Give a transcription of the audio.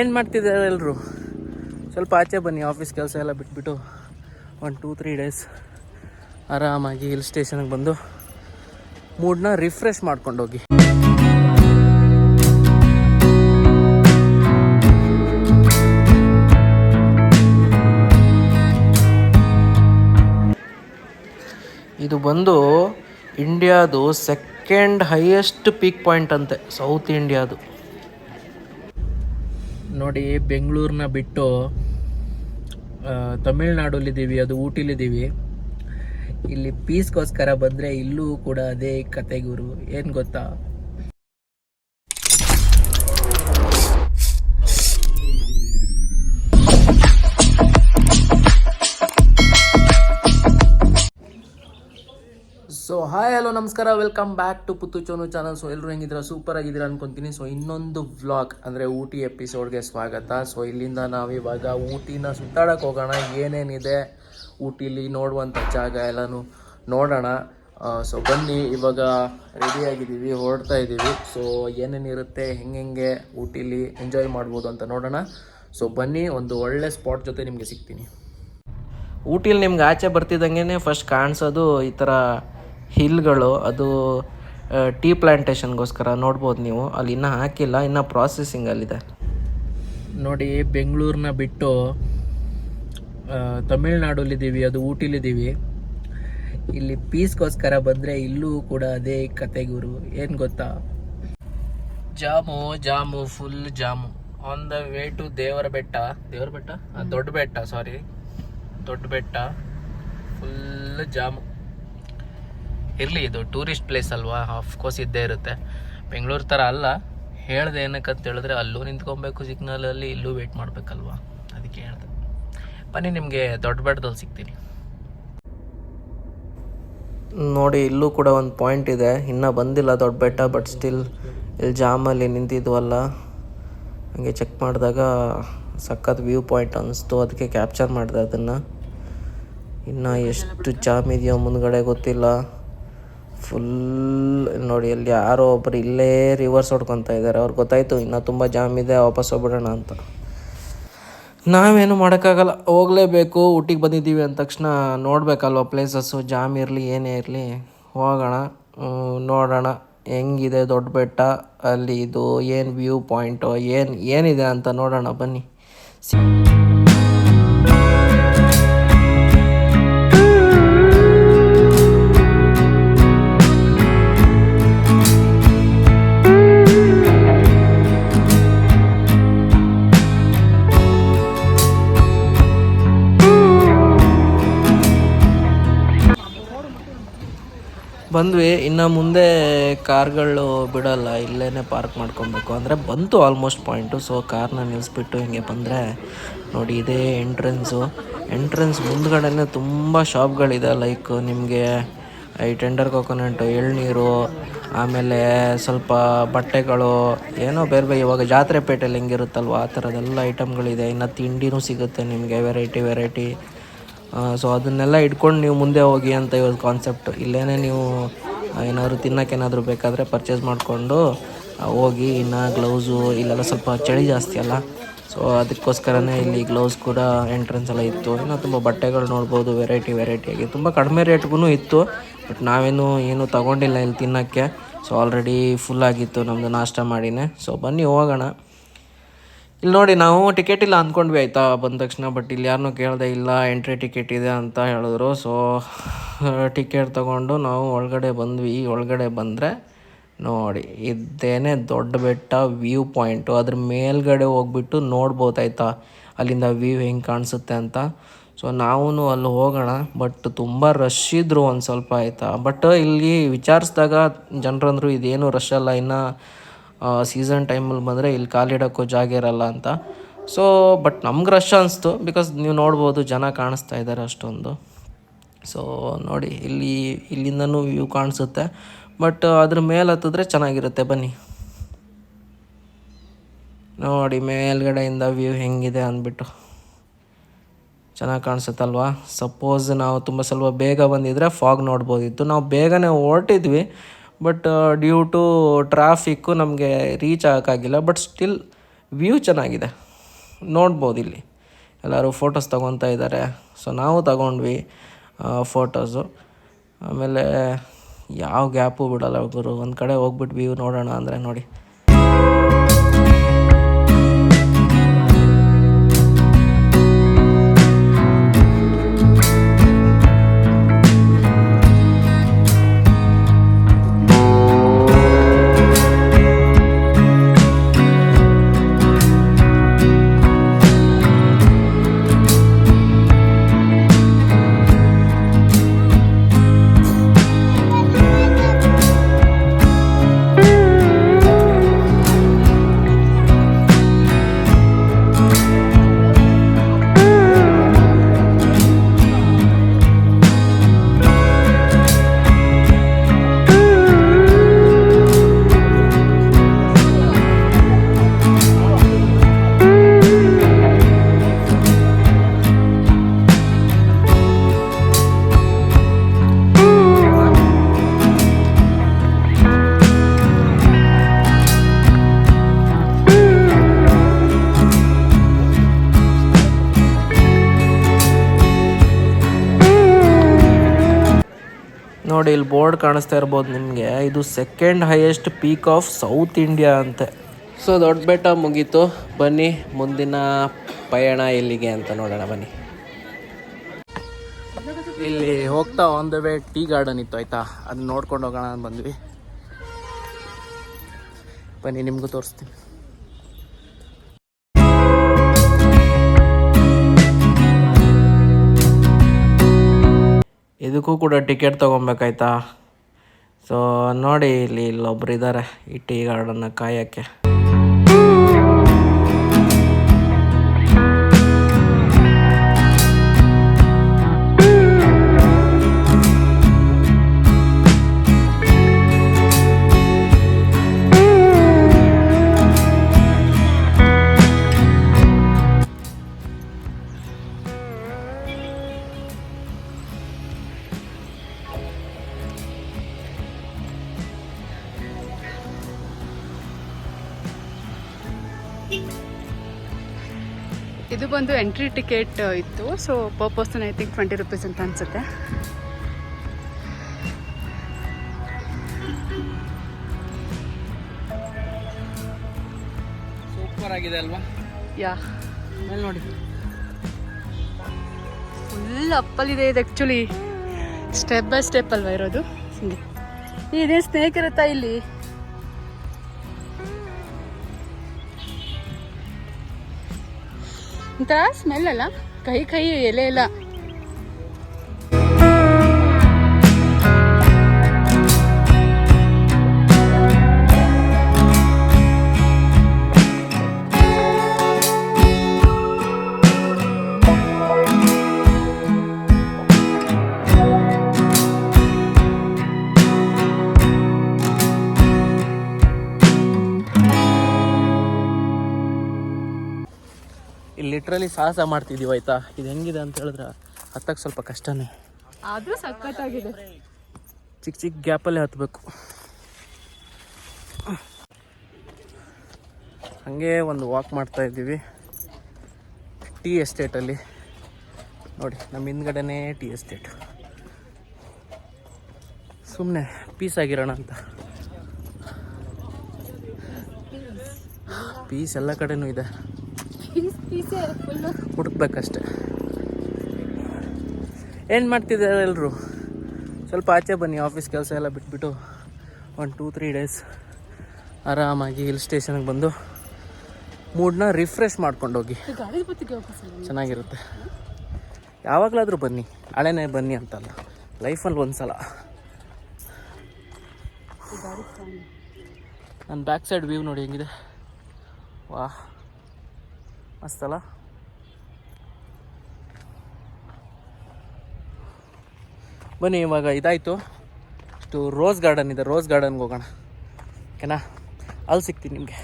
ಏನು ಮಾಡ್ತಿದ್ದಾರೆ ಎಲ್ಲರೂ? ಸ್ವಲ್ಪ ಆಚೆ ಬನ್ನಿ, ಆಫೀಸ್ ಕೆಲಸ ಎಲ್ಲ ಬಿಟ್ಬಿಟ್ಟು 1-2-3 ಡೇಸ್ ಆರಾಮಾಗಿ ಹಿಲ್ ಸ್ಟೇಷನ್ಗೆ ಬಂದು ಮೂಡ್ನ ರಿಫ್ರೆಶ್ ಮಾಡ್ಕೊಂಡು ಹೋಗಿ. ಇದು ಬಂದು ಇಂಡಿಯಾದು ಸೆಕೆಂಡ್ ಹೈಯೆಸ್ಟ್ ಪೀಕ್ ಪಾಯಿಂಟ್ ಅಂತೆ, ಸೌತ್ ಇಂಡಿಯಾದು. ನೋಡಿ, ಬೆಂಗಳೂರನ್ನ ಬಿಟ್ಟು ತಮಿಳ್ನಾಡಲ್ಲಿದ್ದೀವಿ, ಅದು ಊಟಿಲಿದ್ದೀವಿ. ಇಲ್ಲಿ ಪೀಸ್ಗೋಸ್ಕರ ಬಂದರೆ ಇಲ್ಲೂ ಕೂಡ ಅದೇ ಕತೆ ಗುರು. ಏನು ಗೊತ್ತಾ, ಸೊ ಹಾಯ್ ಹಲೋ ನಮಸ್ಕಾರ, welcome back to Puttu Chonu channel. So ಎಲ್ಲರೂ ಹೆಂಗಿದ್ದೀರಾ? ಸೂಪರ್ ಆಗಿದ್ದೀರಾ ಅನ್ಕೊತೀನಿ. ಸೊ ಇನ್ನೊಂದು ವ್ಲಾಗ್ ಅಂದರೆ ಊಟಿ ಎಪಿಸೋಡ್ಗೆ ಸ್ವಾಗತ. ಸೊ ಇಲ್ಲಿಂದ ನಾವಿವಾಗ ಊಟಿನ ಸುತ್ತಾಡಕ್ಕೆ ಹೋಗೋಣ. ಏನೇನಿದೆ ಊಟಿಲಿ ನೋಡುವಂಥ ಜಾಗ ಎಲ್ಲನೂ ನೋಡೋಣ. ಸೊ ಬನ್ನಿ, ಇವಾಗ ರೆಡಿಯಾಗಿದ್ದೀವಿ, ಹೊರಡ್ತಾ ಇದ್ದೀವಿ. ಸೊ ಏನೇನಿರುತ್ತೆ, ಹೆಂಗೆ ಊಟಿಲಿ ಎಂಜಾಯ್ ಮಾಡ್ಬೋದು ಅಂತ ನೋಡೋಣ. ಸೊ ಬನ್ನಿ, ಒಂದು ಒಳ್ಳೆ ಸ್ಪಾಟ್ ಜೊತೆ ನಿಮಗೆ ಸಿಗ್ತೀನಿ. ಊಟಿಲಿ ನಿಮ್ಗೆ ಆಚೆ ಬರ್ತಿದ್ದಂಗೆ ಫಸ್ಟ್ ಕಾಣಿಸೋದು ಈ ಥರ ಹಿಲ್ಗಳು. ಅದು ಟೀ ಪ್ಲ್ಯಾಂಟೇಷನ್ಗೋಸ್ಕರ ನೋಡ್ಬೋದು ನೀವು. ಅಲ್ಲಿ ಇನ್ನೂ ಹಾಕಿಲ್ಲ, ಇನ್ನೂ ಪ್ರಾಸೆಸಿಂಗಲ್ಲಿದೆ. ನೋಡಿ, ಬೆಂಗಳೂರನ್ನ ಬಿಟ್ಟು ತಮಿಳ್ನಾಡಲ್ಲಿದ್ದೀವಿ, ಅದು ಊಟಿಲಿದ್ದೀವಿ. ಇಲ್ಲಿ ಪೀಸ್ಗೋಸ್ಕರ ಬಂದರೆ ಇಲ್ಲೂ ಕೂಡ ಅದೇ ಕತೆ ಗುರು. ಏನು ಗೊತ್ತಾ, jam full jam. On the way to ದೇವರ ಬೆಟ್ಟ ದೊಡ್ಡ ಬೆಟ್ಟ ಫುಲ್ ಜಾಮು. ಇರಲಿ, ಇದು ಟೂರಿಸ್ಟ್ ಪ್ಲೇಸ್ ಅಲ್ವಾ, ಆಫ್ಕೋರ್ಸ್ ಇದ್ದೇ ಇರುತ್ತೆ. ಬೆಂಗಳೂರು ಥರ ಅಲ್ಲ. ಹೇಳ್ದೆ ಏನಕ್ಕಂತ ಹೇಳಿದ್ರೆ ಅಲ್ಲೂ ನಿಂತ್ಕೊಬೇಕು ಸಿಗ್ನಲಲ್ಲಿ, ಇಲ್ಲೂ ವೇಟ್ ಮಾಡಬೇಕಲ್ವಾ, ಅದಕ್ಕೆ ಹೇಳ್ದೆ. ಬನ್ನಿ, ನಿಮಗೆ ದೊಡ್ಡ ಬೆಟ್ಟದಲ್ಲಿ ಸಿಗ್ತೀನಿ. ನೋಡಿ, ಇಲ್ಲೂ ಕೂಡ ಒಂದು ಪಾಯಿಂಟ್ ಇದೆ, ಇನ್ನೂ ಬಂದಿಲ್ಲ ದೊಡ್ಡ ಬೆಟ್ಟ. ಬಟ್ ಸ್ಟಿಲ್ ಇಲ್ಲಿ ಜಾಮಲ್ಲಿ ನಿಂತಿದ್ವಲ್ಲ, ಹಾಗೆ ಚೆಕ್ ಮಾಡಿದಾಗ ಸಖತ್ ವ್ಯೂ ಪಾಯಿಂಟ್ ಅನ್ನಿಸ್ತು, ಅದಕ್ಕೆ ಕ್ಯಾಪ್ಚರ್ ಮಾಡಿದೆ ಅದನ್ನು. ಇನ್ನು ಎಷ್ಟು ಜಾಮ್ ಇದೆಯೋ ಮುಂದ್ಗಡೆ ಗೊತ್ತಿಲ್ಲ. ಫುಲ್ ನೋಡಿ, ಅಲ್ಲಿ ಯಾರೋ ಒಬ್ಬರು ಇಲ್ಲೇ ರಿವರ್ಸ್ ಹೊಡ್ಕೊತಾ ಇದ್ದಾರೆ. ಅವ್ರಿಗೆ ಗೊತ್ತಾಯಿತು ಇನ್ನೂ ತುಂಬ ಜಾಮ್ ಇದೆ, ವಾಪಸ್ ಹೋಗ್ಬಿಡೋಣ ಅಂತ. ನಾವೇನು ಮಾಡೋಕ್ಕಾಗಲ್ಲ, ಹೋಗಲೇಬೇಕು. ಊಟಿಗೆ ಬಂದಿದ್ದೀವಿ ಅಂದ ತಕ್ಷಣ ನೋಡಬೇಕಲ್ವ ಪ್ಲೇಸಸ್ಸು. ಜಾಮ್ ಇರಲಿ ಏನೇ ಇರಲಿ, ಹೋಗೋಣ, ನೋಡೋಣ ಹೆಂಗಿದೆ ದೊಡ್ಡ ಬೆಟ್ಟ, ಅಲ್ಲಿ ಇದು ಏನು ವ್ಯೂ ಪಾಯಿಂಟು ಏನಿದೆ ಅಂತ ನೋಡೋಣ ಬನ್ನಿ. ಬಂದ್ವಿ. ಇನ್ನು ಮುಂದೆ ಕಾರ್ಗಳು ಬಿಡೋಲ್ಲ, ಇಲ್ಲೇ ಪಾರ್ಕ್ ಮಾಡ್ಕೊಬೇಕು. ಅಂದರೆ ಬಂತು ಆಲ್ಮೋಸ್ಟ್ ಪಾಯಿಂಟು. ಸೊ ಕಾರ್ನ ನಿಲ್ಲಿಸ್ಬಿಟ್ಟು ಹಿಂಗೆ ಬಂದರೆ ನೋಡಿ, ಇದೇ ಎಂಟ್ರೆನ್ಸ್ ಮುಂದ್ಗಡೆ ತುಂಬ ಶಾಪ್ಗಳಿದೆ. ಲೈಕ್ ನಿಮಗೆ ಈ ಟೆಂಡರ್ ಕೊಕೊನಟ್ಟು, ಎಳ್ನೀರು, ಆಮೇಲೆ ಸ್ವಲ್ಪ ಬಟ್ಟೆಗಳು, ಏನೋ ಬೇರೆ ಇವಾಗ ಜಾತ್ರೆ ಪೇಟೆಯಲ್ಲಿ ಹೆಂಗಿರುತ್ತಲ್ವ ಆ ಥರದ್ದೆಲ್ಲ ಐಟಮ್ಗಳಿದೆ. ಇನ್ನು ತಿಂಡಿನೂ ಸಿಗುತ್ತೆ ನಿಮಗೆ ವೆರೈಟಿ. ಸೊ ಅದನ್ನೆಲ್ಲ ಇಟ್ಕೊಂಡು ನೀವು ಮುಂದೆ ಹೋಗಿ ಅಂತ ಇವಾಗ ಕಾನ್ಸೆಪ್ಟ್. ಇಲ್ಲೇ ನೀವು ಏನಾದರೂ ತಿನ್ನೋಕ್ಕೇನಾದರೂ ಬೇಕಾದರೆ ಪರ್ಚೇಸ್ ಮಾಡಿಕೊಂಡು ಹೋಗಿ. ಇನ್ನು ಗ್ಲೌಸು, ಇಲ್ಲೆಲ್ಲ ಸ್ವಲ್ಪ ಚಳಿ ಜಾಸ್ತಿ ಅಲ್ಲ, ಸೊ ಅದಕ್ಕೋಸ್ಕರನೇ ಇಲ್ಲಿ ಗ್ಲೌಸ್ ಕೂಡ ಎಂಟ್ರೆನ್ಸೆಲ್ಲ ಇತ್ತು. ಇನ್ನು ತುಂಬ ಬಟ್ಟೆಗಳು ನೋಡ್ಬೋದು, ವೆರೈಟಿಯಾಗಿ ತುಂಬ ಕಡಿಮೆ ರೇಟ್ಗೂ ಇತ್ತು. ಬಟ್ ಏನು ತೊಗೊಂಡಿಲ್ಲ ಇಲ್ಲಿ ತಿನ್ನೋಕ್ಕೆ. ಸೊ ಆಲ್ರೆಡಿ ಫುಲ್ ಆಗಿತ್ತು ನಮ್ಮದು ನಾಷ್ಟ ಮಾಡಿನೇ. ಸೊ ಬನ್ನಿ ಹೋಗೋಣ. ಇಲ್ಲಿ ನೋಡಿ, ನಾವು ಟಿಕೆಟ್ ಇಲ್ಲ ಅಂದ್ಕೊಂಡ್ವಿ ಆಯಿತಾ ಬಂದ ತಕ್ಷಣ. ಬಟ್ ಇಲ್ಲಿ ಯಾರನ್ನೂ ಕೇಳಿದೆ, ಇಲ್ಲ ಎಂಟ್ರಿ ಟಿಕೆಟ್ ಇದೆ ಅಂತ ಹೇಳಿದ್ರು. ಸೊ ಟಿಕೆಟ್ ತೊಗೊಂಡು ನಾವು ಒಳಗಡೆ ಬಂದ್ವಿ. ಒಳಗಡೆ ಬಂದರೆ ನೋಡಿ, ಇದೇನೇ ದೊಡ್ಡ ಬೆಟ್ಟ ವ್ಯೂ ಪಾಯಿಂಟು. ಅದ್ರ ಮೇಲ್ಗಡೆ ಹೋಗ್ಬಿಟ್ಟು ನೋಡ್ಬೋದಾಯ್ತಾ ಅಲ್ಲಿಂದ ವ್ಯೂ ಹೆಂಗೆ ಕಾಣಿಸುತ್ತೆ ಅಂತ. ಸೊ ನಾವು ಅಲ್ಲಿ ಹೋಗೋಣ. ಬಟ್ ತುಂಬ ರಶ್ ಇದ್ದರು ಒಂದು ಸ್ವಲ್ಪ ಆಯಿತಾ. ಬಟ್ ಇಲ್ಲಿ ವಿಚಾರಿಸಿದಾಗ ಜನರಂದರು ಇದೇನು ರಶ್ ಅಲ್ಲ, ಇನ್ನು ಸೀಸನ್ ಟೈಮಲ್ಲಿ ಬಂದರೆ ಇಲ್ಲಿ ಕಾಲಿಡೋಕ್ಕೂ ಜಾಗ ಇರಲ್ಲ ಅಂತ. ಸೊ ಬಟ್ ನಮ್ಗೆ ರಶ್ ಅನಿಸ್ತು, ಬಿಕಾಸ್ ನೀವು ನೋಡ್ಬೋದು ಜನ ಕಾಣಿಸ್ತಾ ಇದ್ದಾರೆ ಅಷ್ಟೊಂದು. ಸೊ ನೋಡಿ, ಇಲ್ಲಿಂದನೂ ವ್ಯೂ ಕಾಣಿಸುತ್ತೆ. ಬಟ್ ಅದ್ರ ಮೇಲೆ ಹತ್ತಿದ್ರೆ ಚೆನ್ನಾಗಿರುತ್ತೆ. ಬನ್ನಿ ನೋಡಿ, ಮೇಲ್ಗಡೆಯಿಂದ ವ್ಯೂ ಹೆಂಗಿದೆ ಅಂದ್ಬಿಟ್ಟು ಚೆನ್ನಾಗಿ ಕಾಣಿಸುತ್ತಲ್ವಾ. ಸಪೋಸ್ ನಾವು ಸ್ವಲ್ಪ ಬೇಗ ಬಂದಿದ್ದರೆ ಫಾಗ್ ನೋಡ್ಬೋದಿತ್ತು. ನಾವು ಬೇಗನೆ ಹೊರಟಿದ್ವಿ, ಬಟ್ ಡ್ಯೂ ಟು ಟ್ರಾಫಿಕ್ಕು ನಮಗೆ ರೀಚ್ ಆಗೋಕ್ಕಾಗಿಲ್ಲ. ಬಟ್ ಸ್ಟಿಲ್ ವ್ಯೂ ಚೆನ್ನಾಗಿದೆ. ನೋಡ್ಬೋದು ಇಲ್ಲಿ ಎಲ್ಲರೂ ಫೋಟೋಸ್ ತೊಗೊತಾ ಇದ್ದಾರೆ. ಸೊ ನಾವು ತಗೊಂಡ್ವಿ ಫೋಟೋಸು. ಆಮೇಲೆ ಯಾವ ಗ್ಯಾಪು ಬಿಡೋಲ್ಲ ಗುರು, ಒಂದು ಕಡೆ ಹೋಗ್ಬಿಟ್ಟು ವ್ಯೂ ನೋಡೋಣ ಅಂದರೆ ನೋಡಿ. ನೋಡಿ ಇಲ್ಲಿ ಬೋರ್ಡ್ ಕಾಣಿಸ್ತಾ ಇರ್ಬೋದು ನಿಮಗೆ, ಇದು second highest peak of south India ಅಂತೆ. ಸೊ ದೊಡ್ಡ ಬೆಟ್ಟ ಮುಗೀತು, ಬನ್ನಿ ಮುಂದಿನ ಪಯಣ ಎಲ್ಲಿಗೆ ಅಂತ ನೋಡೋಣ ಬನ್ನಿ. ಇಲ್ಲಿ ಹೋಗ್ತಾ on the way tea garden ಇತ್ತು ಆಯಿತಾ, ಅದನ್ನ ನೋಡ್ಕೊಂಡು ಹೋಗೋಣ ಅಂತ ಬಂದ್ವಿ. ಬನ್ನಿ ನಿಮಗೂ ತೋರಿಸ್ತೀನಿ. ಇದಕ್ಕೂ ಕೂಡ ಟಿಕೆಟ್ ತೊಗೊಬೇಕಾಯ್ತಾ. ಸೊ ನೋಡಿ ಇಲ್ಲೊಬ್ರು ಇದ್ದಾರೆ ಈ ಟೀ ಗಾರ್ಡನ್ನ ಕಾಯೋಕ್ಕೆ. ಇದು ಬಂದು ಎಂಟ್ರಿ ಟಿಕೆಟ್ ಇತ್ತು. So per person I think 20 rupees ಅಂತ ಅನ್ಸುತ್ತೆ. ಸೂಪರ್ ಆಗಿದೆ ಅಲ್ವಾ? ಯಾ, ಮೇಲೆ ನೋಡಿ ಫುಲ್ ಅಪ್ಪಲ್ಲಿದೆ. ಇದು ಆ್ಯಕ್ಚುಲಿ ಸ್ಟೆಪ್ ಬೈ ಸ್ಟೆಪ್ ಅಲ್ವಾ ಇರೋದು. ಇದೇ ಸ್ನೇಕ್ ಇರುತ್ತಾ ಇಲ್ಲಿ? ಒಂಥರ ಸ್ಮೆಲ್ ಅಲ್ಲ, ಕೈ ಎಲೆ ಎಲ್ಲ. ಇಲ್ಲಿ ಲಿಟ್ರಲಿ ಸಾಹಸ ಮಾಡ್ತಿದ್ದೀವಿ ಆಯ್ತಾ. ಇದು ಹೆಂಗಿದೆ ಅಂತ ಹೇಳಿದ್ರೆ ಹತ್ತಕ್ಕೆ ಸ್ವಲ್ಪ ಕಷ್ಟನೇ, ಆದರೂ ಸಖತ್ತಾಗಿದೆ. ಚಿಕ್ಕ ಗ್ಯಾಪಲ್ಲೇ ಹತ್ತಬೇಕು. ಹಾಗೆ ಒಂದು ವಾಕ್ ಮಾಡ್ತಾ ಇದ್ದೀವಿ ಟೀ ಎಸ್ಟೇಟಲ್ಲಿ. ನೋಡಿ ನಮ್ಮ ಹಿಂದ್ಗಡೆನೇ ಟೀ ಎಸ್ಟೇಟ್. ಸುಮ್ಮನೆ ಪೀಸ್ ಆಗಿರೋಣ ಅಂತ. ಪೀಸ್ ಎಲ್ಲ ಕಡೆನೂ ಇದೆ, ಹುಡುಕ್ಬೇಕಷ್ಟೆ. ಏನು ಮಾಡ್ತಿದ್ದಾರೆ ಎಲ್ಲರೂ? ಸ್ವಲ್ಪ ಆಚೆ ಬನ್ನಿ, ಆಫೀಸ್ ಕೆಲಸ ಎಲ್ಲ ಬಿಟ್ಬಿಟ್ಟು 1-2-3 ಡೇಸ್ ಆರಾಮಾಗಿ ಹಿಲ್ ಸ್ಟೇಷನ್ಗೆ ಬಂದು ಮೂಡ್ನ ರಿಫ್ರೆಶ್ ಮಾಡ್ಕೊಂಡೋಗಿ. ಚೆನ್ನಾಗಿರುತ್ತೆ. ಯಾವಾಗಲಾದರೂ ಬನ್ನಿ, ಹಳೆನೇ ಬನ್ನಿ ಅಂತಲ್ಲ, ಲೈಫಲ್ಲಿ ಒಂದ್ಸಲ. ನನ್ನ ಬ್ಯಾಕ್ ಸೈಡ್ ವ್ಯೂ ನೋಡಿ ಹೆಂಗಿದೆ, ವಾಹ್ ಮಸ್ತಲ್ಲ. ಬನ್ನಿ ಇವಾಗ ಇದಾಯಿತು, ಇಷ್ಟು ರೋಸ್ ಗಾರ್ಡನ್ ಇದೆ, ರೋಸ್ ಗಾರ್ಡನ್ಗೆ ಹೋಗೋಣ ಓಕೆನಾ? ಅಲ್ಲಿ ಸಿಗ್ತೀನಿ ನಿಮಗೆ.